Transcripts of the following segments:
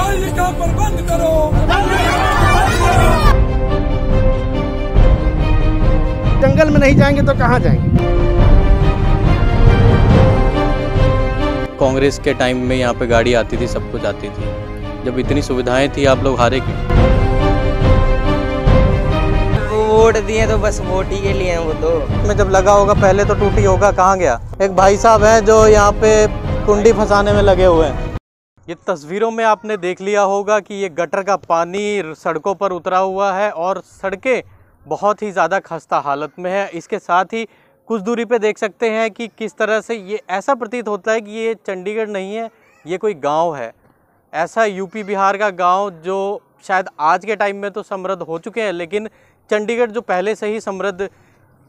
पानी का प्रबंध करो। जंगल में नहीं जाएंगे तो कहाँ जाएंगे? कांग्रेस के टाइम में यहाँ पे गाड़ी आती थी, सब कुछ आती थी। जब इतनी सुविधाएं थी, आप लोग हारे क्यों? वोट दिए तो बस वोट ही के लिए हैं वो तो। में जब लगा होगा पहले तो टूटी होगा, कहाँ गया? एक भाई साहब हैं जो यहाँ पे कुंडी फंसाने में लगे हुए हैं। ये तस्वीरों में आपने देख लिया होगा कि ये गटर का पानी सड़कों पर उतरा हुआ है और सड़कें बहुत ही ज़्यादा खस्ता हालत में है। इसके साथ ही कुछ दूरी पे देख सकते हैं कि किस तरह से ये ऐसा प्रतीत होता है कि ये चंडीगढ़ नहीं है, ये कोई गांव है। ऐसा यूपी बिहार का गांव जो शायद आज के टाइम में तो समृद्ध हो चुके हैं, लेकिन चंडीगढ़ जो पहले से ही समृद्ध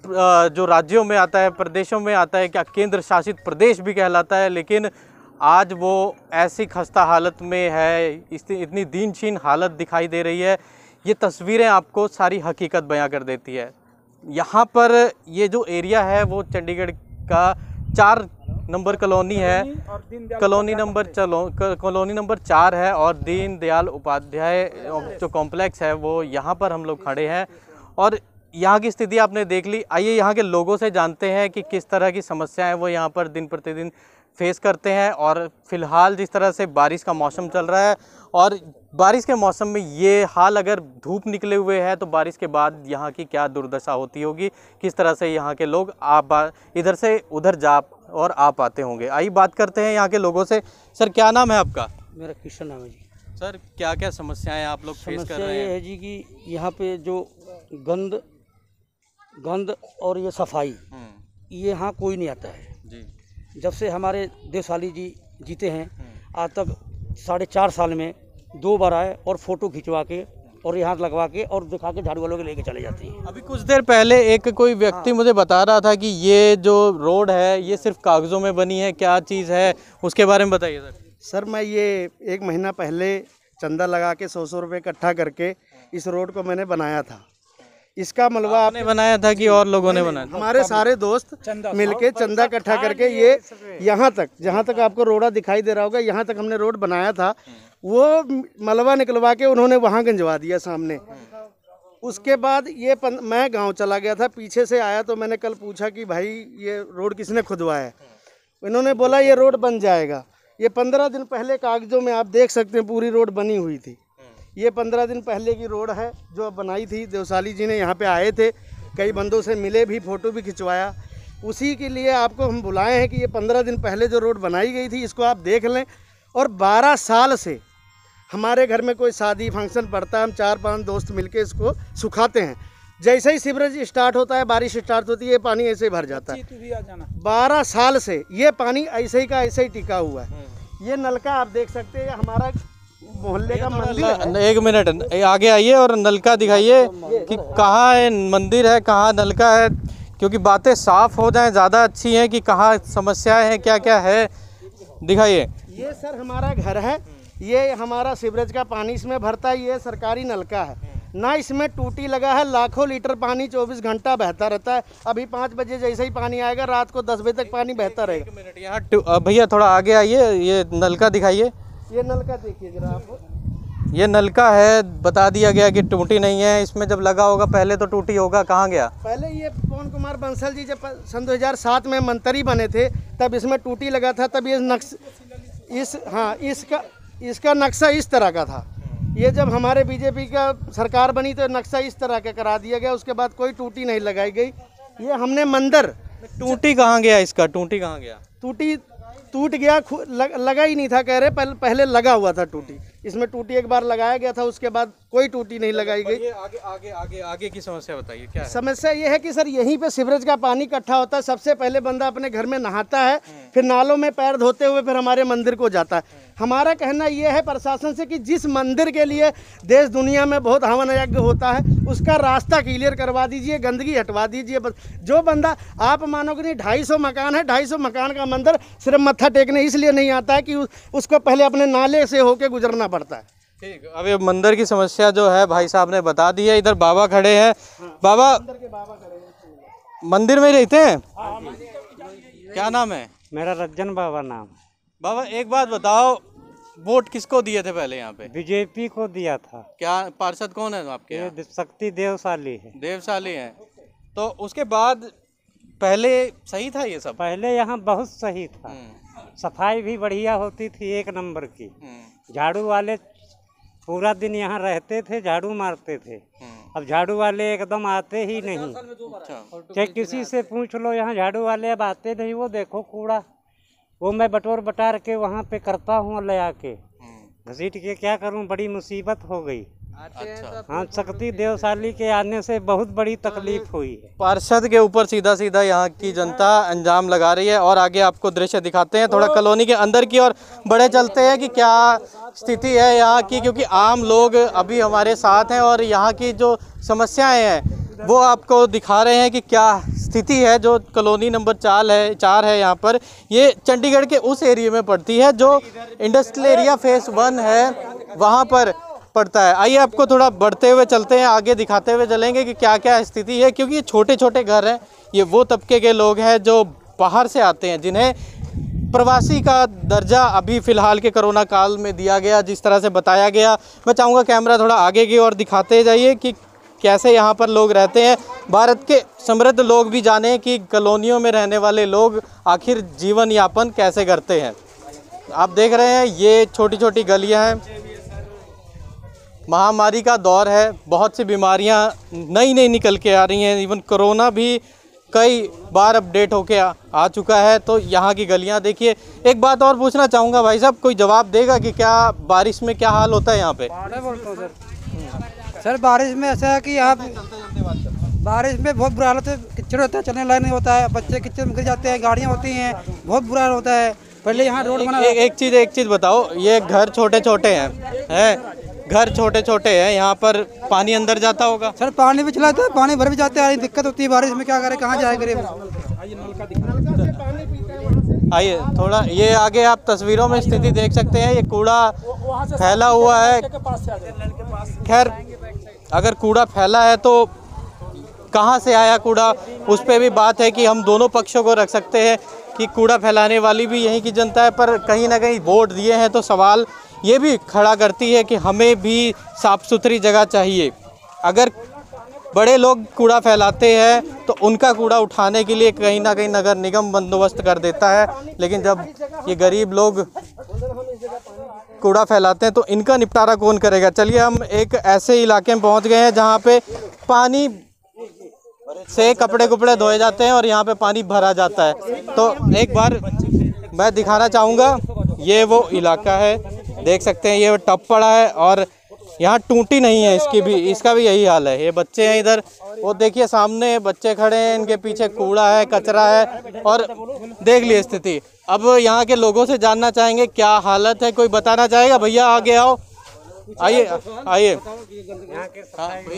जो राज्यों में आता है, प्रदेशों में आता है, क्या केंद्र शासित प्रदेश भी कहलाता है, लेकिन आज वो ऐसी खस्ता हालत में है, इतनी दीनशीन हालत दिखाई दे रही है। ये तस्वीरें आपको सारी हकीकत बयां कर देती है। यहाँ पर ये जो एरिया है वो चंडीगढ़ का 4 नंबर कॉलोनी है, कॉलोनी नंबर 4 है और दीन दयाल उपाध्याय जो कॉम्प्लेक्स है वो यहाँ पर हम लोग खड़े हैं और यहाँ की स्थिति आपने देख ली। आइए यहाँ के लोगों से जानते हैं कि किस तरह की समस्याएं वो यहाँ पर दिन प्रतिदिन फेस करते हैं। और फ़िलहाल जिस तरह से बारिश का मौसम चल रहा है और बारिश के मौसम में ये हाल, अगर धूप निकले हुए है तो बारिश के बाद यहाँ की क्या दुर्दशा होती होगी, किस तरह से यहाँ के लोग इधर से उधर जा और आ पाते होंगे। आइए बात करते हैं यहाँ के लोगों से। सर, क्या नाम है आपका? मेरा कृष्ण नाम है जी। सर, क्या क्या समस्याएं आप लोग फेस कर रहे हैं? समस्या ये है जी कि यहाँ पे जो गंद और ये सफाई, ये यहाँ कोई नहीं आता है जी। जब से हमारे देशवाली जी जीते हैं आज तक 4.5 साल में 2 बार आए और फ़ोटो खिंचवा के और यहाँ लगवा के और दिखा के झाड़ू वालों के लेके चले जाते हैं। अभी कुछ देर पहले एक कोई व्यक्ति मुझे बता रहा था कि ये जो रोड है ये सिर्फ कागज़ों में बनी है, क्या चीज़ है उसके बारे में बताइए सर। सर, मैं ये 1 महीना पहले चंदा लगा के 100 रुपये इकट्ठा करके इस रोड को मैंने बनाया था। इसका मलबा आपने बनाया था कि और लोगों ने बनाया? हमारे सारे दोस्त मिलके चंदा इकट्ठा करके ये यहाँ तक, जहाँ तक आपको रोड़ा दिखाई दे रहा होगा, यहाँ तक हमने रोड बनाया था। वो मलबा निकलवा के उन्होंने वहाँ गंजवा दिया सामने। उसके बाद ये मैं गांव चला गया था, पीछे से आया तो मैंने कल पूछा कि भाई ये रोड किसने खुदवाया है? इन्होंने बोला ये रोड बन जाएगा। ये 15 दिन पहले कागजों में आप देख सकते हैं पूरी रोड बनी हुई थी। ये 15 दिन पहले की रोड है जो बनाई थी। देवसाली जी ने यहाँ पे आए थे, कई बंदों से मिले भी, फ़ोटो भी खिंचवाया। उसी के लिए आपको हम बुलाए हैं कि ये 15 दिन पहले जो रोड बनाई गई थी इसको आप देख लें। और 12 साल से हमारे घर में कोई शादी फंक्शन पड़ता है, हम 4-5 दोस्त मिलके इसको सुखाते हैं। जैसे ही सीवरेज स्टार्ट होता है, बारिश स्टार्ट होती है, ये पानी ऐसे ही भर जाता है। 12 साल से ये पानी ऐसे ही का ऐसे ही टिका हुआ है। ये नलका आप देख सकते हैं, हमारा मोहल्ले का मंदिर है। 1 मिनट आगे आइए और नलका दिखाइए कि कहाँ है मंदिर है, कहाँ नलका है, क्योंकि बातें साफ हो जाएं ज़्यादा अच्छी हैं कि कहाँ समस्याएं हैं, क्या क्या है, दिखाइए। ये सर हमारा घर है, ये हमारा सीवरेज का पानी इसमें भरता है। ये सरकारी नलका है ना, इसमें टूटी लगा है। लाखों लीटर पानी 24 घंटा बहता रहता है। अभी 5 बजे जैसे ही पानी आएगा, रात को 10 बजे तक पानी बहता रहेगा। 1 मिनट यहाँ भैया थोड़ा आगे आइए, ये नलका दिखाइए। ये नलका देखिए जरा आप। ये नलका है, बता दिया गया कि टूटी नहीं है। इसमें जब लगा होगा पहले तो टूटी होगा, कहाँ गया? पहले ये पवन कुमार बंसल जी जब सन 2007 में मंत्री बने थे तब इसमें टूटी लगा था। तब ये इसका नक्शा इस तरह का था। ये जब हमारे बीजेपी का सरकार बनी तो नक्शा इस तरह का करा दिया गया। उसके बाद कोई टूटी नहीं लगाई गई। ये हमने मंदिर, टूटी कहाँ गया इसका? टूटी कहाँ गया? टूटी टूट गया, लगा ही नहीं था, कह रहे पहले लगा हुआ था टूटी। इसमें टूटी एक बार लगाया गया था, उसके बाद कोई टूटी नहीं लगाई गई। आगे आगे आगे आगे की समस्या बताइए, क्या है? समस्या ये है कि सर यहीं पे सीवरेज का पानी इकट्ठा होता है। सबसे पहले बंदा अपने घर में नहाता है, फिर नालों में पैर धोते हुए फिर हमारे मंदिर को जाता है। हमारा कहना ये है प्रशासन से कि जिस मंदिर के लिए देश दुनिया में बहुत हवन यज्ञ होता है उसका रास्ता क्लियर करवा दीजिए, गंदगी हटवा दीजिए। बस जो बंदा, आप मानोगे नहीं, 250 मकान है, 250 मकान का मंदिर सिर्फ मत्था टेकने इसलिए नहीं आता है कि उसको पहले अपने नाले से होके गुजरना पड़ता है। ठीक, अब ये मंदिर की समस्या जो है भाई साहब ने बता दी है। इधर बाबा खड़े हैं। बाबा मंदिर में रहते हैं? क्या नाम है? मेरा रज्जन बाबा नाम है। बाबा एक बात बताओ, वोट किसको दिए थे पहले यहाँ पे? बीजेपी को दिया था। क्या पार्षद कौन है आपके यहाँ? ये शक्ति देवसाली है। देवसाली हैं। तो उसके बाद पहले सही था ये सब? पहले यहाँ बहुत सही था, सफाई भी बढ़िया होती थी, 1 नंबर की। झाड़ू वाले पूरा दिन यहाँ रहते थे, झाड़ू मारते थे। अब झाड़ू वाले एकदम आते ही नहीं। चाहे किसी से पूछ लो, यहाँ झाड़ू वाले अब आते नहीं। वो देखो कूड़ा, वो मैं बटोर बटार के वहाँ पे करता हूँ, ले आके घसीट के क्या करूँ, बड़ी मुसीबत हो गई। अच्छा। हाँ, शक्ति देवसाली के आने से बहुत बड़ी तकलीफ हुई है। पार्षद के ऊपर सीधा सीधा यहाँ की जनता अंजाम लगा रही है। और आगे आपको दृश्य दिखाते हैं, थोड़ा कॉलोनी के अंदर की और बड़े चलते हैं कि क्या स्थिति है यहाँ की, क्योंकि आम लोग अभी हमारे साथ हैं और यहाँ की जो समस्याएं हैं वो आपको दिखा रहे हैं कि क्या स्थिति है। जो कॉलोनी नंबर 4 है यहाँ पर, ये चंडीगढ़ के उस एरिया में पड़ती है जो इंडस्ट्रियल एरिया फेज 1 है, वहाँ पर पड़ता है। आइए आपको थोड़ा बढ़ते हुए चलते हैं, आगे दिखाते हुए चलेंगे कि क्या क्या स्थिति है, क्योंकि ये छोटे छोटे घर हैं। ये वो तबके के लोग हैं जो बाहर से आते हैं, जिन्हें प्रवासी का दर्जा अभी फ़िलहाल के कोरोना काल में दिया गया, जिस तरह से बताया गया। मैं चाहूँगा कैमरा थोड़ा आगे की ओर दिखाते जाइए कि कैसे यहाँ पर लोग रहते हैं। भारत के समृद्ध लोग भी जाने कि कॉलोनियों में रहने वाले लोग आखिर जीवन यापन कैसे करते हैं। आप देख रहे हैं ये छोटी छोटी गलियाँ हैं। महामारी का दौर है, बहुत सी बीमारियां नई नई निकल के आ रही हैं। इवन कोरोना भी कई बार अपडेट होके आ चुका है। तो यहाँ की गलियां देखिए। एक बात और पूछना चाहूँगा भाई साहब, कोई जवाब देगा कि क्या बारिश में क्या हाल होता है यहाँ पे? सर बारिश में ऐसा है कि यहाँ बारिश में बहुत बुरा हाल होता है, कीचड़ होता है, चलने लायक नहीं होता है, बच्चे कीचड़ में गिर जाते हैं, गाड़ियाँ होती हैं, बहुत बुरा हाल होता है। पहले यहाँ रोड बना। एक चीज़ बताओ, ये घर छोटे छोटे हैं, घर छोटे छोटे हैं, यहाँ पर पानी अंदर जाता होगा? सर पानी भी चला जाता है, पानी भर भी जाता है, दिक्कत होती है बारिश में, क्या करें, कहाँ जाए गरीब। आइए थोड़ा ये आगे आप तस्वीरों में स्थिति देख सकते हैं। ये कूड़ा फैला हुआ है। खैर अगर कूड़ा फैला है तो कहाँ से आया कूड़ा, उस पर भी बात है कि हम दोनों पक्षों को रख सकते हैं कि कूड़ा फैलाने वाली भी यहीं की जनता है, पर कहीं ना कहीं वोट दिए हैं तो सवाल ये भी खड़ा करती है कि हमें भी साफ़ सुथरी जगह चाहिए। अगर बड़े लोग कूड़ा फैलाते हैं तो उनका कूड़ा उठाने के लिए कहीं ना कहीं नगर निगम बंदोबस्त कर देता है, लेकिन जब ये गरीब लोग कूड़ा फैलाते हैं तो इनका निपटारा कौन करेगा। चलिए हम एक ऐसे इलाके में पहुंच गए हैं जहां पे पानी से कपड़े कुपड़े धोए जाते हैं और यहाँ पे पानी भरा जाता है। तो एक बार मैं दिखाना चाहूँगा, ये वो इलाका है, देख सकते हैं ये टप पड़ा है और यहाँ टूटी नहीं है इसका भी यही हाल है। ये बच्चे हैं इधर, वो देखिए सामने बच्चे खड़े हैं, इनके पीछे कूड़ा है, कचरा है और देख लिए स्थिति। अब यहाँ के लोगों से जानना चाहेंगे क्या हालत है, कोई बताना चाहेगा? भैया आगे आओ, आइए आइए।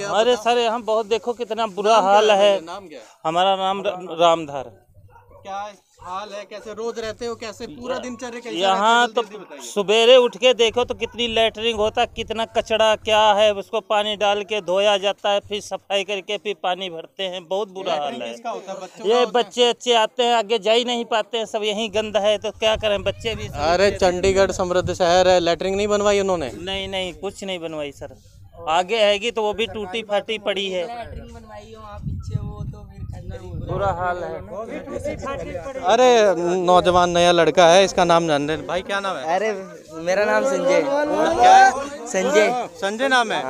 अरे सर यहाँ बहुत देखो कितना बुरा हाल है। नाम क्या है? हमारा नाम रामधार। क्या हाल है, कैसे रोज रहते हो, कैसे पूरा दिनचर्या कैसे यहाँ तो सवेरे उठ के देखो तो कितनी लैटरिंग होता है, कितना कचरा क्या है, उसको पानी डाल के धोया जाता है, फिर सफाई करके फिर पानी भरते हैं। बहुत बुरा हाल है। ये बच्चे आते हैं, आगे जा ही नहीं पाते हैं, सब यहीं गंदा है तो क्या करें, बच्चे भी। अरे चंडीगढ़ समृद्ध शहर है, लैटरिंग नहीं बनवाई उन्होंने? नहीं कुछ नहीं बनवाई सर, आगे आएगी तो वो भी टूटी फाटी पड़ी है, बुरा हाल है। अरे नौजवान नया लड़का है, इसका नाम जान रहे भाई, क्या नाम है? अरे मेरा नाम संजय। क्या है? संजय नाम है।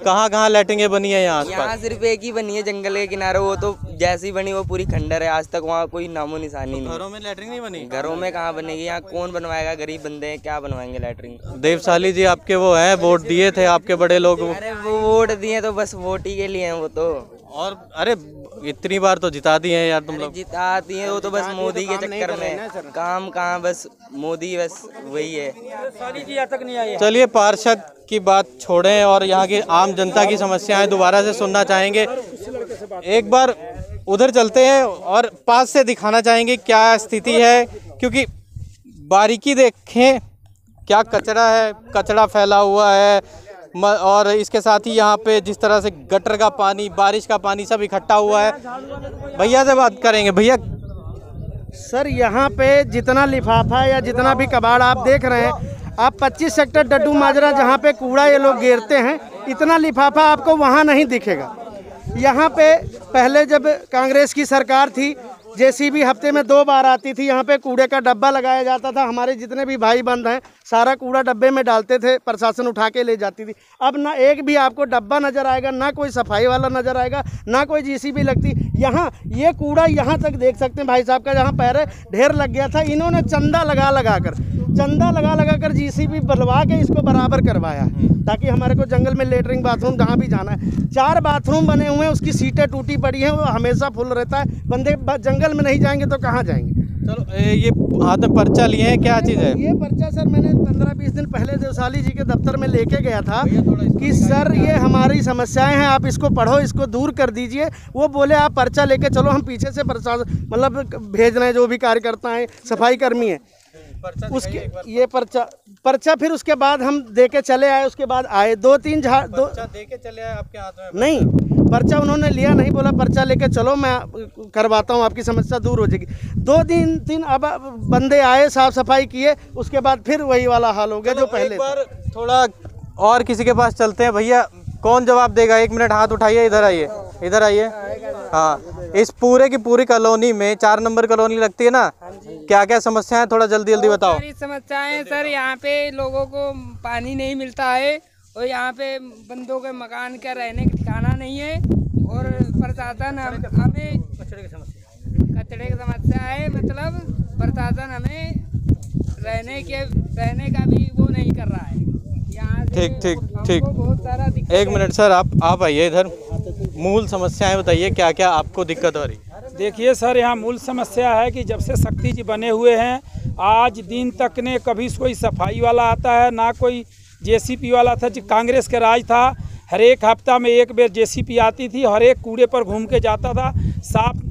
कहाँ लैटरिंगें बनी है यहाँ? यहाँ सिर्फ एक ही बनी है जंगल के किनारे, वो तो जैसी बनी वो पूरी खंडर है, आज तक वहाँ कोई नामो निशानी नहीं। घरों में लैटरिंग नहीं बनी? घरों में कहाँ बनेगी, यहाँ कौन बनवाएगा, गरीब बंदे हैं, क्या बनवाएंगे लैटरिंग। देवसाली जी आपके वो हैं, वोट दिए थे आपके बड़े लोग? अरे वो वोट दिए तो बस वोट ही के लिए हैं वो तो। और अरे इतनी बार तो जिता दिए हैं यार तुम लोग। जिता दिए वो तो बस मोदी के चक्कर में, काम कहाँ, बस मोदी, बस वही है। चलिए पार्षद की बात छोड़ें और यहाँ की आम जनता की समस्याएं दोबारा से सुनना चाहेंगे। एक बार उधर चलते हैं और पास से दिखाना चाहेंगे क्या स्थिति है, क्योंकि बारीकी देखें क्या कचरा है, कचरा फैला हुआ है और इसके साथ ही यहाँ पे जिस तरह से गटर का पानी, बारिश का पानी सब इकट्ठा हुआ है। भैया से बात करेंगे। भैया सर यहाँ पे जितना लिफाफा या जितना भी कबाड़ आप देख रहे हैं, आप 25 सेक्टर डड्डू माजरा जहाँ पे कूड़ा ये लोग गिरते हैं, इतना लिफाफा आपको वहाँ नहीं दिखेगा। यहाँ पे पहले जब कांग्रेस की सरकार थी, जेसीबी हफ्ते में 2 बार आती थी, यहाँ पे कूड़े का डब्बा लगाया जाता था। हमारे जितने भी भाई बंद हैं सारा कूड़ा डब्बे में डालते थे, प्रशासन उठा के ले जाती थी। अब ना एक भी आपको डब्बा नज़र आएगा, ना कोई सफाई वाला नज़र आएगा, ना कोई जेसीबी लगती। यहाँ ये कूड़ा यहाँ तक देख सकते हैं भाई साहब का, जहाँ पैर ढेर लग गया था, इन्होंने चंदा लगा कर जेसीबी बुलवा के इसको बराबर करवाया, ताकि हमारे को जंगल में लेटरिन बाथरूम जहाँ भी जाना है। 4 बाथरूम बने हुए हैं, उसकी सीटें टूटी पड़ी हैं, वो हमेशा फुल रहता है। बंदे जंगल में नहीं जाएंगे तो कहाँ जाएंगे। चलो ये हाथ में पर्चा लिए हैं, क्या चीज़ है ये पर्चा? सर मैंने 15-20 दिन पहले देवसाली जी के दफ्तर में लेके गया था कि सर ये हमारी समस्याएं हैं, आप इसको पढ़ो, इसको दूर कर दीजिए। वो बोले आप पर्चा लेके चलो, हम पीछे से प्रशासन मतलब भेज रहे हैं, जो भी कार्यकर्ता हैं, सफाई कर्मी है, उसके ये पर्चा फिर उसके बाद हम दे के चले आए। उसके बाद आए 2-3 दे के चले आए आपके हाथ में? नहीं, पर्चा उन्होंने लिया नहीं, बोला पर्चा लेके चलो, मैं करवाता हूँ, आपकी समस्या दूर हो जाएगी। 2 दिन अब बंदे आए, साफ सफाई किए, उसके बाद फिर वही वाला हाल हो गया जो पहले। एक बार थोड़ा और किसी के पास चलते हैं। भैया कौन जवाब देगा? 1 मिनट हाथ उठाइए, इधर आइए। हाँ, इस पूरे की पूरी कॉलोनी में 4 नंबर कॉलोनी लगती है ना, क्या क्या समस्या है, थोड़ा जल्दी बताओ। सारी समस्याएं सर, यहाँ पे लोगों को पानी नहीं मिलता है, और यहाँ पे बंदों के मकान का रहने का ठिकाना नहीं है, और प्रशासन हमें कचरे की समस्या है, मतलब प्रशासन हमें रहने का भी वो नहीं कर रहा है। ठीक। बहुत सारा दिक्कत। 1 मिनट सर, आप आइए इधर। मूल समस्याएं बताइए, क्या क्या आपको दिक्कत हो रही? देखिए सर, यहाँ मूल समस्या है कि जब से शक्ति जी बने हुए हैं, आज दिन तक ने कभी कोई सफाई वाला आता है, ना कोई जेसीपी वाला था। जो कांग्रेस के राज था, हर एक हफ्ता में 1 बार जेसीपी आती थी, हर एक कूड़े पर घूम के जाता था।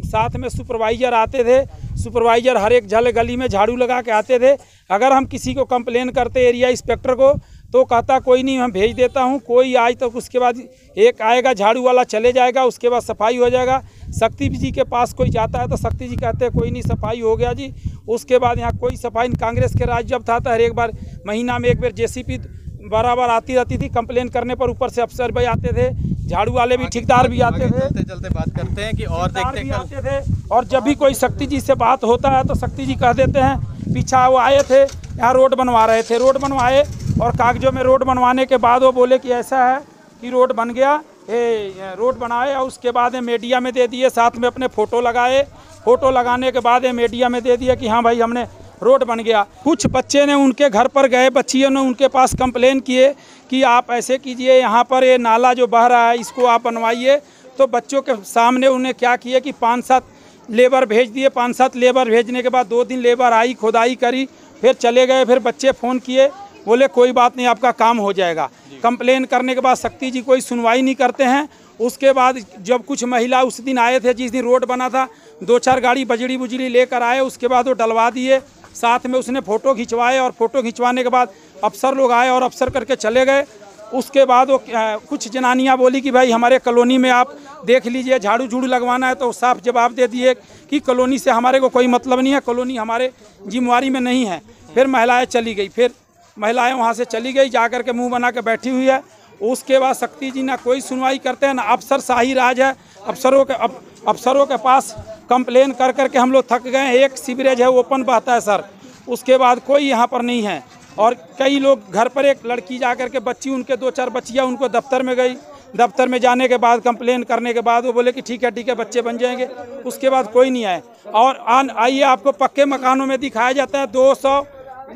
साथ में सुपरवाइज़र आते थे, सुपरवाइज़र हर एक गली में झाड़ू लगा के आते थे। अगर हम किसी को कंप्लेन करते एरिया इंस्पेक्टर को, तो कहता कोई नहीं, मैं भेज देता हूँ, कोई आज तक। उसके बाद एक आएगा झाड़ू वाला, चले जाएगा, उसके बाद सफाई हो जाएगा। शक्ति जी के पास कोई जाता है तो शक्ति जी कहते हैं कोई नहीं, सफाई हो गया जी। उसके बाद यहाँ कोई सफाई, कांग्रेस के राज जब था तो हर एक बार महीना में 1 बार जेसीपी बराबर आती रहती थी। कंप्लेन करने पर ऊपर से अफसर भी आते थे, झाड़ू वाले भी, ठेकेदार भी आते थे। चलते बात करते हैं कि और देखते हैं आते थे। और जब भी कोई शक्ति जी से बात होता है तो शक्ति जी कह देते हैं, पीछा वो आए थे, यहाँ रोड बनवा रहे थे, रोड बनवाए, और कागजों में रोड बनवाने के बाद वो बोले कि ऐसा है कि रोड बन गया, रोड बनाए, और उसके बाद मीडिया में दे दिए, साथ में अपने फ़ोटो लगाए। फ़ोटो लगाने के बाद मीडिया में दे दिया कि हाँ भाई हमने रोड बन गया। कुछ बच्चे ने उनके घर पर गए, बच्चियों ने उनके पास कंप्लेन किए कि आप ऐसे कीजिए, यहाँ पर ये नाला जो बह रहा है इसको आप बनवाइए। तो बच्चों के सामने उन्हें क्या किए कि 5-7 लेबर भेज दिए। 5-7 लेबर भेजने के बाद 2 दिन लेबर आई, खुदाई करी, फिर चले गए। फिर बच्चे फ़ोन किए, बोले कोई बात नहीं, आपका काम हो जाएगा। कंप्लेन करने के बाद शक्ति जी कोई सुनवाई नहीं करते हैं। उसके बाद जब कुछ महिला उस दिन आए थे, जिस दिन रोड बना था, 2-4 गाड़ी बजड़ी बुजड़ी लेकर आए। उसके बाद वो डलवा दिए, साथ में उसने फ़ोटो खिंचवाए, और फ़ोटो खिंचवाने के बाद अफसर लोग आए और अफसर करके चले गए। उसके बाद वो कुछ जनानियाँ बोली कि भाई हमारे कॉलोनी में आप देख लीजिए, झाड़ू झूड़ू लगवाना है। तो साफ जवाब दे दिए कि कॉलोनी से हमारे को कोई मतलब नहीं है, कॉलोनी हमारे जिम्मेवारी में नहीं है। फिर महिलाएं चली गई, फिर महिलाएं वहाँ से चली गई, जा कर के मुँह बना के बैठी हुई है। उसके बाद शक्ति जी ना कोई सुनवाई करते हैं, ना अफसर शाही राज है। अफसरों के पास कंप्लेन कर करके हम लोग थक गए। एक सीवरेज है ओपन बहता है सर, उसके बाद कोई यहाँ पर नहीं है। और कई लोग घर पर, एक लड़की जा कर के बच्ची, उनके 2-4 बच्चियाँ उनको दफ्तर में गई। दफ्तर में जाने के बाद कंप्लेन करने के बाद वो बोले कि ठीक है बच्चे बन जाएंगे। उसके बाद कोई नहीं आए। और आइए आपको पक्के मकानों में दिखाया जाता है।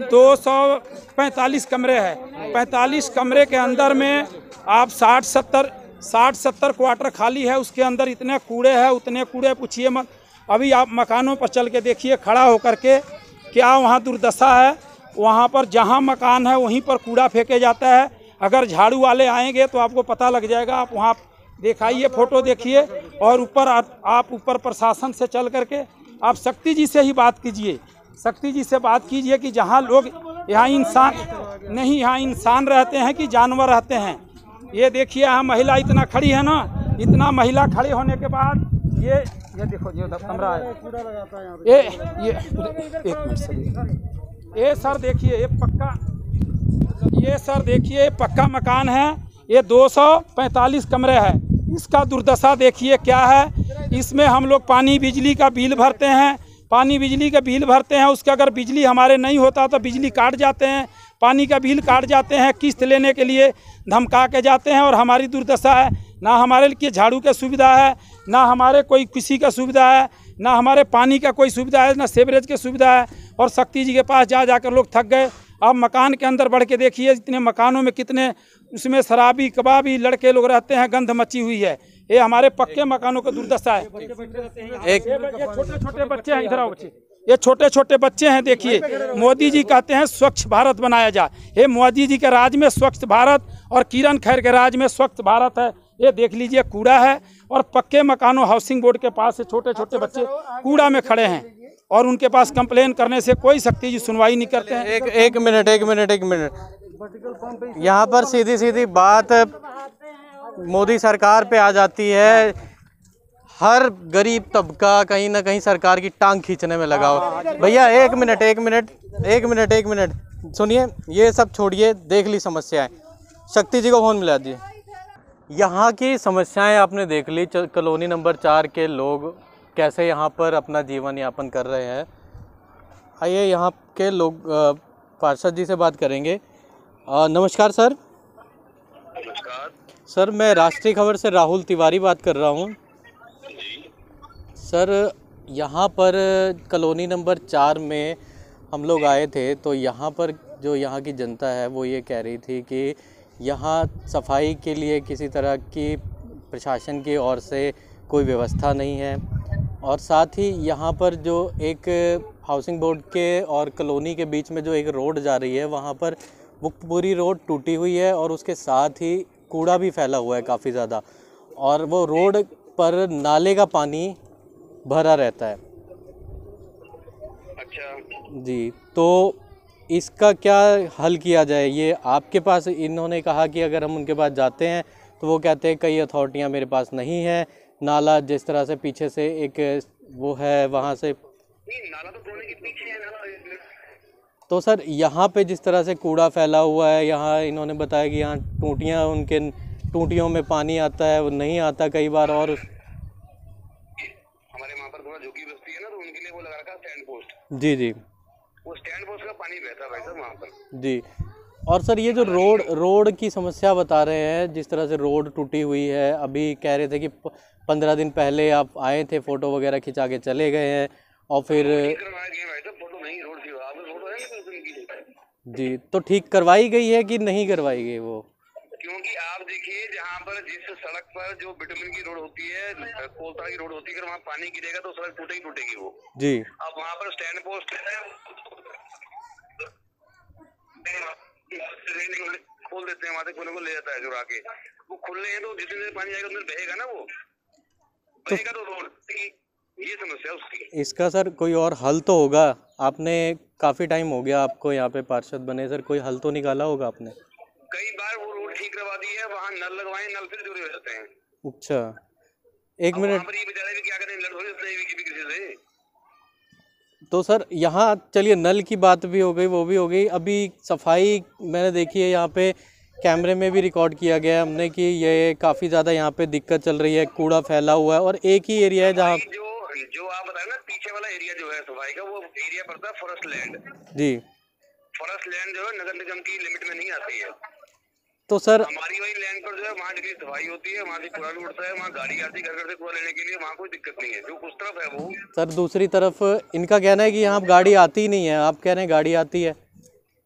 245 कमरे हैं। 45 कमरे के अंदर में आप 60-70 क्वार्टर खाली है। उसके अंदर इतने कूड़े हैं, उतने कूड़े पूछिए मत। अभी आप मकानों पर चल के देखिए खड़ा होकर के, क्या वहाँ दुर्दशा है। वहाँ पर जहाँ मकान है वहीं पर कूड़ा फेंके जाता है। अगर झाड़ू वाले आएंगे तो आपको पता लग जाएगा। आप वहाँ दिखाइए, फ़ोटो देखिए, और ऊपर आप ऊपर प्रशासन से चल करके आप शक्ति जी से ही बात कीजिए। शक्ति जी से बात कीजिए कि जहाँ लोग, यहाँ इंसान नहीं, यहाँ इंसान रहते हैं कि जानवर रहते हैं। ये देखिए यहाँ महिला इतना खड़ी है ना, इतना महिला खड़े होने के बाद ये देखो, ये कमरा है, ये एक मिनट सर, ये सर देखिए, ये पक्का ये सर देखिए पक्का मकान है, ये 245 कमरे है। इसका दुर्दशा देखिए क्या है। इसमें हम लोग पानी बिजली का बिल भरते हैं, उसका अगर बिजली हमारे नहीं होता तो बिजली काट जाते हैं, पानी का बिल काट जाते हैं, किस्त लेने के लिए धमका के जाते हैं। और हमारी दुर्दशा है, ना हमारे लिए झाड़ू की सुविधा है, ना हमारे कोई किसी का सुविधा है, ना हमारे पानी का कोई सुविधा है, ना सीवरेज की सुविधा है। और शक्ति जी के पास जाकर लोग थक गए। अब मकान के अंदर बढ़ के देखिए, इतने मकानों में कितने उसमें शराबी कबाबी लड़के लोग रहते हैं, गंध मची हुई है। ये हमारे पक्के मकानों का दुर्दशा है। एक छोटे छोटे बच्चे हैं, इधर आओ बच्चे, ये छोटे छोटे बच्चे हैं। देखिए मोदी जी कहते हैं स्वच्छ भारत बनाया जाए। ये मोदी जी के राज में स्वच्छ भारत और किरण खैर के राज में स्वच्छ भारत है। ये देख लीजिए कूड़ा है, और पक्के मकानों हाउसिंग बोर्ड के पास से छोटे छोटे बच्चे कूड़ा में खड़े हैं, और उनके पास कंप्लेन करने से कोई शक्ति जी सुनवाई नहीं करते हैं। एक मिनट यहाँ पर सीधी सीधी बात मोदी सरकार पे आ जाती है। हर गरीब तबका कहीं ना कहीं सरकार की टांग खींचने में लगा हो। भैया एक मिनट सुनिए, ये सब छोड़िए, देख ली समस्याएं। शक्ति जी को फोन मिला दिए। यहाँ की समस्याएं आपने देख ली। कॉलोनी नंबर 4 के लोग कैसे यहाँ पर अपना जीवन यापन कर रहे हैं। आइए यहाँ के लोग पार्षद जी से बात करेंगे। नमस्कार सर। नमस्कार सर, मैं राष्ट्रीय खबर से राहुल तिवारी बात कर रहा हूँ। सर, यहाँ पर कॉलोनी नंबर 4 में हम लोग आए थे, तो यहाँ पर जो यहाँ की जनता है वो ये कह रही थी कि यहाँ सफाई के लिए किसी तरह की प्रशासन की ओर से कोई व्यवस्था नहीं है, और साथ ही यहाँ पर जो एक हाउसिंग बोर्ड के और कॉलोनी के बीच में जो एक रोड जा रही है, वहाँ पर वो पूरी रोड टूटी हुई है, और उसके साथ ही कूड़ा भी फैला हुआ है काफ़ी ज़्यादा, और वो रोड पर नाले का पानी भरा रहता है। अच्छा जी, तो इसका क्या हल किया जाए? ये आपके पास, इन्होंने कहा कि अगर हम उनके पास जाते हैं तो वो कहते हैं कई अथॉरिटियाँ मेरे पास नहीं है। नाला जिस तरह से पीछे से एक वो है, वहाँ से नाला तो के पीछे है नाला। तो सर यहाँ पे जिस तरह से कूड़ा फैला हुआ है, यहाँ इन्होंने बताया कि यहाँ टूटियाँ, उनके टूटियों में पानी आता है, वो नहीं आता कई बार। और हमारे वहाँ पर थोड़ा झुकी बस्ती है ना, तो उनके लिए वो लगा रखा स्टैंड पोस्ट। जी वो स्टैंड पोस्ट का पानी बहता है भाई साहब वहाँ पर। जी। और सर ये जो रोड की समस्या बता रहे हैं, जिस तरह से रोड टूटी हुई है, अभी कह रहे थे कि 15 दिन पहले आप आए थे, फ़ोटो वगैरह खिंचा के चले गए हैं, और फिर जी, तो ठीक करवाई गई है कि नहीं करवाई गई वो? क्योंकि आप देखिए, जहाँ पर जिस सड़क पर जो विटामिन की रोड होती है, कोलता की रोड होती है, अगर वहाँ पानी गिरेगा तो सड़क टूटेगी वो। जी। अब वहाँ पर स्टैंड पोस्ट है, खोल देते हैं, वहाँ से कोने को ले जाता है चुरा के। वो खुले हैं तो जितने देर पानी आएगा उतने बहेगा ना, वो बहेगा तो रोड, ये समस्या उसकी। इसका सर कोई और हल तो होगा? आपने काफ़ी टाइम हो गया आपको यहाँ पे पार्षद बने, सर कोई हल तो निकाला होगा आपने? कई बार वो रोड ठीक करवा दी है, वहाँ नल लगवाए, नल फिर चोरी हो जाते हैं। अच्छा, एक मिनट। ये बेचारे भी क्या करें, लड़ थोड़ी सकते हैं किसी से। तो सर यहाँ चलिए, नल की बात भी हो गई, वो भी हो गई। अभी सफाई मैंने देखी है, यहाँ पे कैमरे में भी रिकॉर्ड किया गया है हमने कि ये काफ़ी ज़्यादा यहाँ पे दिक्कत चल रही है, कूड़ा फैला हुआ है, और एक ही एरिया है जहाँ जो आप बताए ना, पीछे वाला एरिया जो है सफाई का, वो एरिया पड़ता है फॉरेस्ट लैंड। जी। फॉरेस्ट लैंड जो है नगर निगम की लिमिट में नहीं आती है। तो सर हमारी वही लैंड पर जो है, वहाँ डेली सफाई होती है, वहाँ से कूड़ा भी उठता है, वहाँ गाड़ी आती है घर से कूड़ा लेने के लिए, वहाँ कोई दिक्कत नहीं है। जो उस तरफ है वो सर, दूसरी तरफ इनका कहना है कि यहाँ गाड़ी आती नहीं है, आप कह रहे हैं गाड़ी आती है।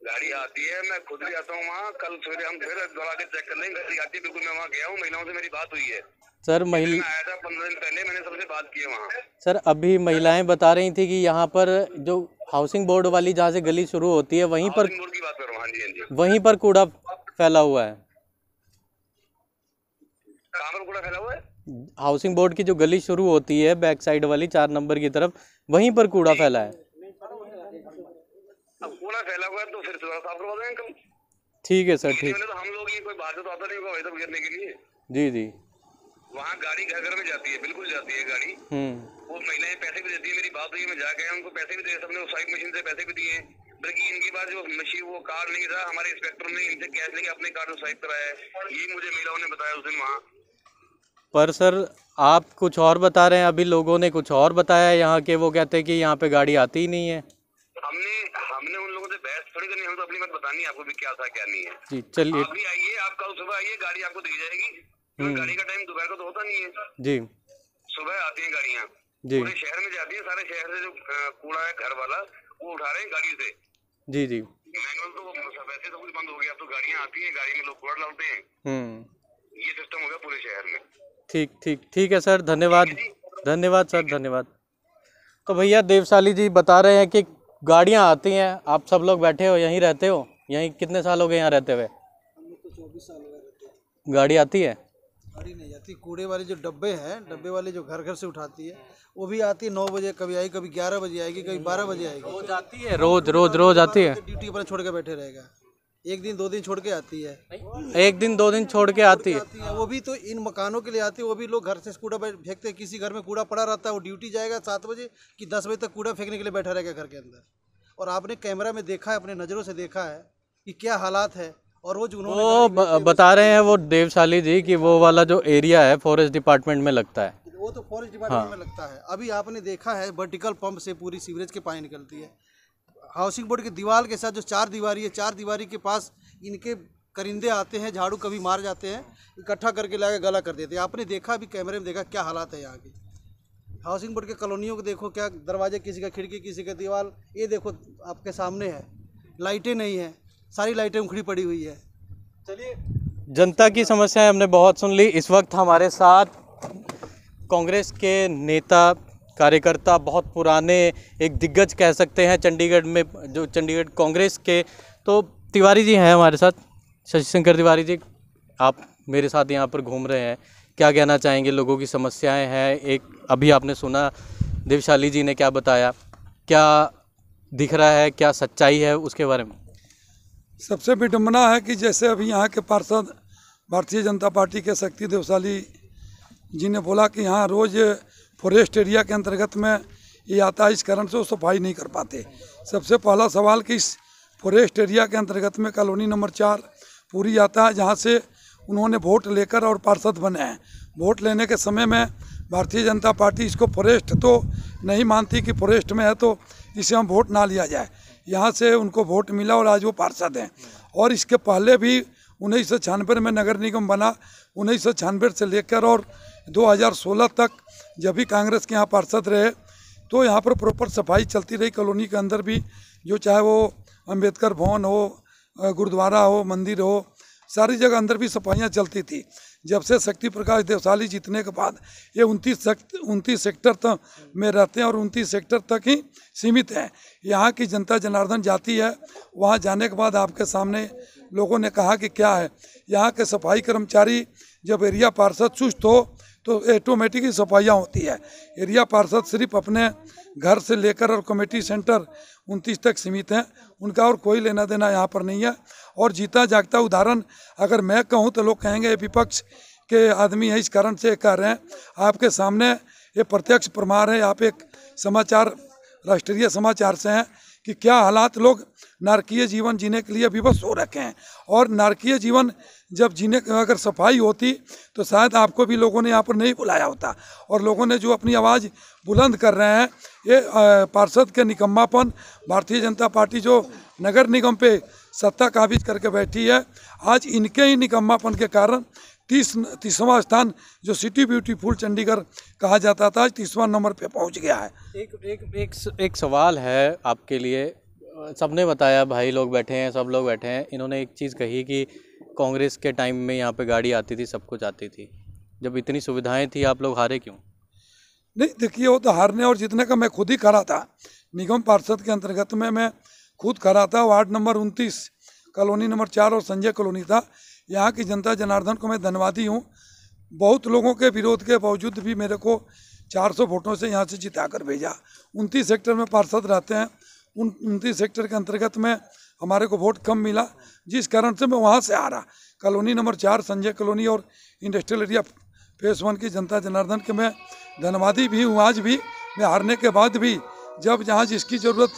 गाड़ी आती है, मैं खुद भी आता हूँ वहाँ। कल सवेरे हम फिर दौड़ा के चेक कर लेंगे, गाड़ी आती है बिल्कुल। मैं वहाँ गया हूँ, महिलाओं से मेरी बात हुई है। सर महिला आया था 15 दिन पहले, मैंने सबसे बात की है वहाँ। सर अभी महिलाएं बता रही थी कि यहाँ पर जो हाउसिंग बोर्ड वाली जहाँ से गली शुरू होती है, वहीं पर की बात कर रहा हूँ। हाँ जी, वहीं पर कूड़ा फैला हुआ है। कहाँ पर कूड़ा फैला हुआ है? हाउसिंग बोर्ड की जो गली शुरू होती है बैक साइड वाली 4 नंबर की तरफ, वहीं पर कूड़ा फैला है। अब कूड़ा फैला हुआ है तो फिर साफ करवा देंगे कल। ठीक है सर, ठीक। तो हम लोग ही कोई बात तो आता नहीं होगा सब गिरने के लिए। जी। वहाँ गाड़ी घर घर में जाती है, बिल्कुल जाती है गाड़ी। वो महिलाएं पैसे भी देती है, मेरी बात हुई, मैं जाके उनको पैसे भी दिए, सबने स्वाइप मशीन से पैसे भी दिए। बल्कि इनकी बात जो मशीन वो कार्ड नहीं था, हमारे इंस्पेक्टर ने इनसे कैश लेके अपने कार्ड स्वाइप कराया है, ये मुझे महिलाओं ने बताया उस दिन वहाँ। पर सर आप कुछ और बता रहे हैं, अभी लोगों ने कुछ और बताया है यहाँ के, वो कहते हैं कि यहाँ पे गाड़ी आती ही नहीं है। हमने उन लोगों से बहस थोड़ी करनी है, हम तो अपनी बात बतानी है आपको भी क्या था क्या नहीं है। जी चलिए, आप भी आइए, आप कल सुबह आइए, गाड़ी आपको दी जाएगी। गाड़ी का टाइम दोपहर को तो होता नहीं है जी, सुबह आती है गाड़ियाँ, पूरे शहर में जाती है, सारे शहर से जो कूड़ा है घर वाला वो उठा रहे हैं गाड़ी से। जी जी, मैनुअल तो वैसे सब कुछ बंद हो गया, अब तो गाड़ियाँ आती हैं, गाड़ी में लोग कूड़ा डालते हैं, ये सिस्टम हो गया पूरे शहर में। ठीक ठीक ठीक है सर, धन्यवाद धन्यवाद सर, धन्यवाद। तो भैया देवशाली जी बता रहे हैं कि गाड़ियाँ आती हैं, आप सब लोग बैठे हो यहीं रहते हो, यहीं कितने साल हो गए यहाँ रहते हुए? 24 साल हो गए। गाड़ी आती है? गाड़ी नहीं आती, कूड़े वाले जो डब्बे हैं, डब्बे वाले जो घर घर से उठाती है वो भी आती है 9 बजे, कभी आई, कभी 11 बजे आएगी, कभी 12 बजे आएगी। रोज आती है? रोज आती है? ड्यूटी पर छोड़ के बैठे रहेगा, एक दिन 2 दिन छोड़ के आती है, एक दिन 2 दिन छोड़ के आती है। वो भी तो इन मकानों के लिए आती है, वो भी लोग घर से कूड़ा फेंकते हैं, किसी घर में कूड़ा पड़ा रहता है, वो ड्यूटी जाएगा 7 बजे कि 10 बजे तक कूड़ा फेंकने के लिए बैठा रहेगा घर के अंदर। और आपने कैमरा में देखा है, अपने नज़रों से देखा है कि क्या हालात है। और रोज उन्होंने बता रहे हैं वो देवशाली जी कि वो वाला जो एरिया है फॉरेस्ट डिपार्टमेंट में लगता है, वो तो फॉरेस्ट डिपार्टमेंट में लगता है। अभी आपने देखा है वर्टिकल पंप से पूरी सीवरेज के पानी निकलती है, हाउसिंग बोर्ड की दीवार के साथ जो 4 दीवारी है, 4 दीवारी के पास इनके करिंदे आते हैं, झाड़ू कभी मार जाते हैं, इकट्ठा करके लाके गला कर देते हैं। आपने देखा, अभी कैमरे में देखा क्या हालात है यहाँ के। हाउसिंग बोर्ड के कॉलोनियों को देखो, क्या दरवाजे, किसी का खिड़की, किसी का दीवार, ये देखो आपके सामने है, लाइटें नहीं है, सारी लाइटें उखड़ी पड़ी हुई है। चलिए, जनता की समस्याएं हमने बहुत सुन ली। इस वक्त हमारे साथ कांग्रेस के नेता कार्यकर्ता, बहुत पुराने एक दिग्गज कह सकते हैं चंडीगढ़ में, जो चंडीगढ़ कांग्रेस के, तो तिवारी जी हैं हमारे साथ, शशि शेखर तिवारी जी। आप मेरे साथ यहाँ पर घूम रहे हैं, क्या कहना चाहेंगे? लोगों की समस्याएं हैं, एक अभी आपने सुना देवशाली जी ने क्या बताया, क्या दिख रहा है, क्या सच्चाई है उसके बारे में? सबसे विडम्बना है कि जैसे अभी यहाँ के पार्षद भारतीय जनता पार्टी के शक्ति देवशाली जी ने बोला कि यहाँ रोज़ फॉरेस्ट एरिया के अंतर्गत में ये आता है, इस कारण से वो सफाई नहीं कर पाते। सबसे पहला सवाल कि इस फॉरेस्ट एरिया के अंतर्गत में कॉलोनी नंबर 4 पूरी आता है, जहाँ से उन्होंने वोट लेकर और पार्षद बने हैं। वोट लेने के समय में भारतीय जनता पार्टी इसको फॉरेस्ट तो नहीं मानती कि फॉरेस्ट में है तो इसे हम वोट ना लिया जाए। यहाँ से उनको वोट मिला और आज वो पार्षद हैं। और इसके पहले भी 1996 में नगर निगम बना, 1996 से लेकर और 2016 तक जब भी कांग्रेस के यहाँ पार्षद रहे तो यहाँ पर प्रॉपर सफाई चलती रही। कॉलोनी के अंदर भी जो चाहे वो अंबेडकर भवन हो, गुरुद्वारा हो, मंदिर हो, सारी जगह अंदर भी सफाइयाँ चलती थी। जब से शक्ति प्रकाश देवशाली जीतने के बाद ये 29 सेक्टर तक में रहते हैं और 29 सेक्टर तक ही सीमित हैं। यहाँ की जनता जनार्दन जाती है, वहाँ जाने के बाद आपके सामने लोगों ने कहा कि क्या है, यहाँ के सफाई कर्मचारी जब एरिया पार्षद चुस्त हो तो ऑटोमेटिक ही सफाइयाँ होती है। एरिया पार्षद सिर्फ अपने घर से लेकर और कमेटी सेंटर 29 तक सीमित हैं, उनका और कोई लेना देना यहाँ पर नहीं है। और जीता जागता उदाहरण अगर मैं कहूँ तो लोग कहेंगे विपक्ष के आदमी है, इस कारण से कह रहे हैं। आपके सामने ये प्रत्यक्ष प्रमाण है, आप एक समाचार, राष्ट्रीय समाचार से हैं कि क्या हालात लोग नारकीय जीवन जीने के लिए विवश हो रखे हैं। और नारकीय जीवन जब जीने अगर सफाई होती तो शायद आपको भी लोगों ने यहाँ पर नहीं बुलाया होता। और लोगों ने जो अपनी आवाज़ बुलंद कर रहे हैं, ये पार्षद के निकम्मापन, भारतीय जनता पार्टी जो नगर निगम पे सत्ता काबिज करके बैठी है, आज इनके ही निकम्मापन के कारण 30वां स्थान जो सिटी ब्यूटीफुल चंडीगढ़ कहा जाता था, 30वां नंबर पे पहुंच गया है। एक सवाल है आपके लिए। सबने बताया, भाई लोग बैठे हैं, सब लोग बैठे हैं, इन्होंने एक चीज़ कही कि कांग्रेस के टाइम में यहाँ पे गाड़ी आती थी, सब कुछ आती थी, जब इतनी सुविधाएं थी आप लोग हारे क्यों? नहीं देखिए, वो तो हारने और जीतने का मैं खुद ही खड़ा था। निगम पार्षद के अंतर्गत में मैं खुद खड़ा था। वार्ड नंबर 29 कॉलोनी नंबर 4 और संजय कॉलोनी था। यहाँ की जनता जनार्दन को मैं धन्यवादी हूँ। बहुत लोगों के विरोध के बावजूद भी मेरे को 400 वोटों से यहाँ से जिता कर भेजा। 29 सेक्टर में पार्षद रहते हैं, उन 29 सेक्टर के अंतर्गत में हमारे को वोट कम मिला, जिस कारण से मैं वहाँ से आ रहा। कॉलोनी नंबर 4 संजय कॉलोनी और इंडस्ट्रियल एरिया फेस 1 की जनता जनार्दन के मैं धन्यवादी भी हूँ। आज भी मैं हारने के बाद भी जब जहाँ जिसकी ज़रूरत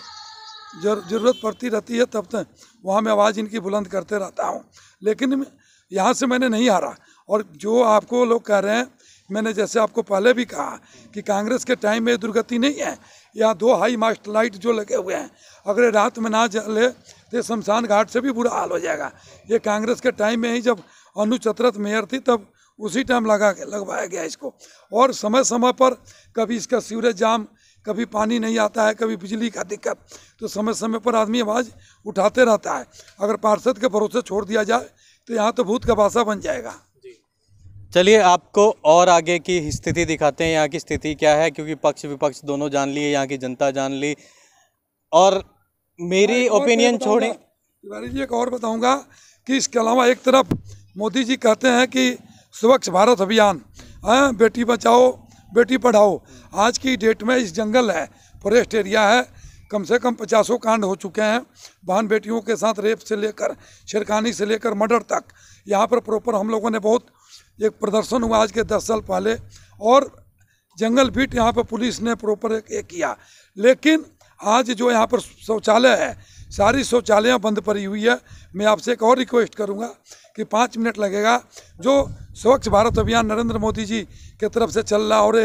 ज़रूरत पड़ती रहती है तब तक वहाँ मैं आवाज़ इनकी बुलंद करते रहता हूँ, लेकिन यहाँ से मैंने नहीं हारा। और जो आपको लोग कह रहे हैं, मैंने जैसे आपको पहले भी कहा कि कांग्रेस के टाइम में दुर्गति नहीं है। यहाँ 2 हाई मास्ट लाइट जो लगे हुए हैं, अगर रात में ना जले तो शमशान घाट से भी बुरा हाल हो जाएगा। ये कांग्रेस के टाइम में ही जब अनु चतरथ मेयर थी तब उसी टाइम लगवाया गया इसको। और समय समय पर कभी इसका सीवरेज जाम, कभी पानी नहीं आता है, कभी बिजली का दिक्कत, तो समय समय पर आदमी आवाज़ उठाते रहता है। अगर पार्षद के भरोसे छोड़ दिया जाए तो यहाँ तो भूत का बासा बन जाएगा। चलिए आपको और आगे की स्थिति दिखाते हैं, यहाँ की स्थिति क्या है, क्योंकि पक्ष विपक्ष दोनों जान लिए, यहाँ की जनता जान ली। और मेरी ओपिनियन छोड़ें तिवारी जी, एक और बताऊंगा कि इसके अलावा एक तरफ मोदी जी कहते हैं कि स्वच्छ भारत अभियान, बेटी बचाओ बेटी पढ़ाओ। आज की डेट में इस जंगल है, फॉरेस्ट एरिया है, कम से कम 50 कांड हो चुके हैं, बहन बेटियों के साथ रेप से लेकर छिड़कानी से लेकर मर्डर तक। यहाँ पर प्रॉपर हम लोगों ने बहुत एक प्रदर्शन हुआ आज के 10 साल पहले, और जंगल बीट यहाँ पर पुलिस ने प्रॉपर एक किया। लेकिन आज जो यहाँ पर शौचालय है, सारी शौचालयाँ बंद पड़ी हुई है। मैं आपसे एक और रिक्वेस्ट करूँगा कि 5 मिनट लगेगा, जो स्वच्छ भारत अभियान नरेंद्र मोदी जी के तरफ से चल रहा और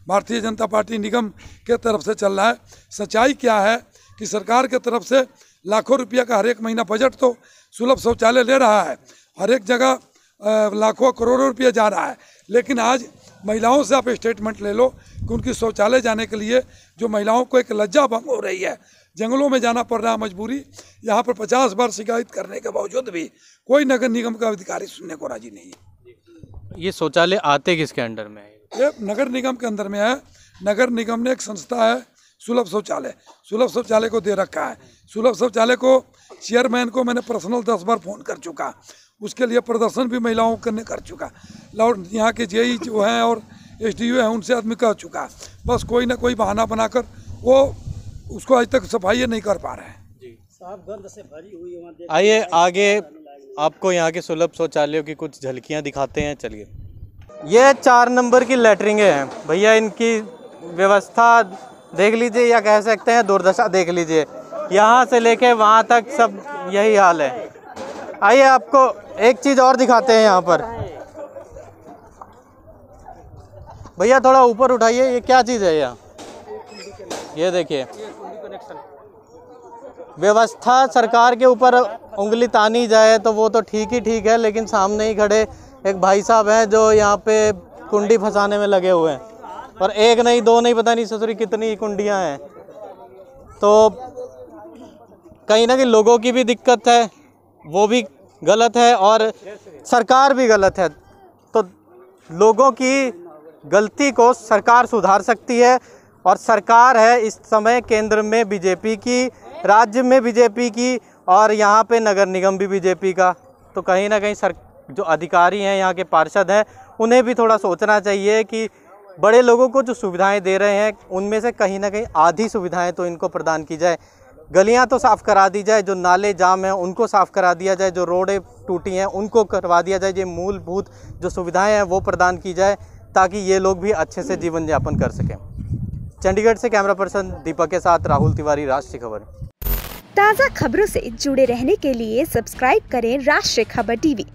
भारतीय जनता पार्टी निगम के तरफ से चल रहा है, सच्चाई क्या है कि सरकार के तरफ से लाखों रुपया का हर एक महीना बजट तो सुलभ शौचालय ले रहा है, हर एक जगह लाखों करोड़ों रुपया जा रहा है। लेकिन आज महिलाओं से आप स्टेटमेंट ले लो कि उनकी शौचालय जाने के लिए जो महिलाओं को एक लज्जा भंग हो रही है, जंगलों में जाना पड़ रहा है मजबूरी। यहाँ पर 50 बार शिकायत करने के बावजूद भी कोई नगर निगम का अधिकारी सुनने को राजी नहीं है। ये शौचालय आते किसके अंडर में है? ये नगर निगम के अंदर में है। नगर निगम ने एक संस्था है सुलभ शौचालय, सुलभ शौचालय को दे रखा है। सुलभ शौचालय को चेयरमैन को मैंने पर्सनल 10 बार फ़ोन कर चुका, उसके लिए प्रदर्शन भी महिलाओं करने कर चुका, और यहाँ के जेई जो हैं और SDO हैं उनसे आदमी कह चुका, बस कोई ना कोई बहाना बनाकर वो उसको आज तक सफाई नहीं कर पा रहे हैं। गंद से भरी हुई। आइए आगे आपको यहाँ के सुलभ शौचालयों की कुछ झलकियाँ दिखाते हैं। चलिए, ये 4 नंबर की लैटरिंगें हैं भैया, इनकी व्यवस्था देख लीजिए या कह सकते हैं दुर्दशा देख लीजिए। यहाँ से लेके वहाँ तक सब यही हाल है। आइए आपको एक चीज़ और दिखाते हैं यहाँ पर। भैया थोड़ा ऊपर उठाइए, ये क्या चीज़ है यहाँ? ये देखिए, व्यवस्था सरकार के ऊपर उंगली तानी जाए तो वो तो ठीक ही ठीक है, लेकिन सामने ही खड़े एक भाई साहब हैं जो यहाँ पे कुंडी फंसाने में लगे हुए हैं, और एक नहीं 2 नहीं पता नहीं ससुरी कितनी कुंडियाँ हैं। तो कहीं ना कहीं लोगों की भी दिक्कत है, वो भी गलत है और सरकार भी गलत है। तो लोगों की गलती को सरकार सुधार सकती है, और सरकार है इस समय केंद्र में बीजेपी की, राज्य में बीजेपी की, और यहाँ पे नगर निगम भी बीजेपी का। तो कहीं ना कहीं जो अधिकारी हैं, यहाँ के पार्षद हैं, उन्हें भी थोड़ा सोचना चाहिए कि बड़े लोगों को जो सुविधाएं दे रहे हैं उनमें से कहीं ना कहीं आधी सुविधाएं तो इनको प्रदान की जाए। गलियां तो साफ़ करा दी जाए, जो नाले जाम हैं उनको साफ़ करा दिया जाए, जो रोडें टूटी हैं उनको करवा दिया जाए, ये मूलभूत जो सुविधाएं हैं वो प्रदान की जाए, ताकि ये लोग भी अच्छे से जीवन यापन कर सकें। चंडीगढ़ से कैमरा पर्सन दीपक के साथ राहुल तिवारी, राष्ट्रीय खबर। ताज़ा खबरों से जुड़े रहने के लिए सब्सक्राइब करें राष्ट्रीय खबर टीवी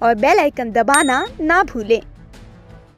और बेल आइकन दबाना ना भूलें।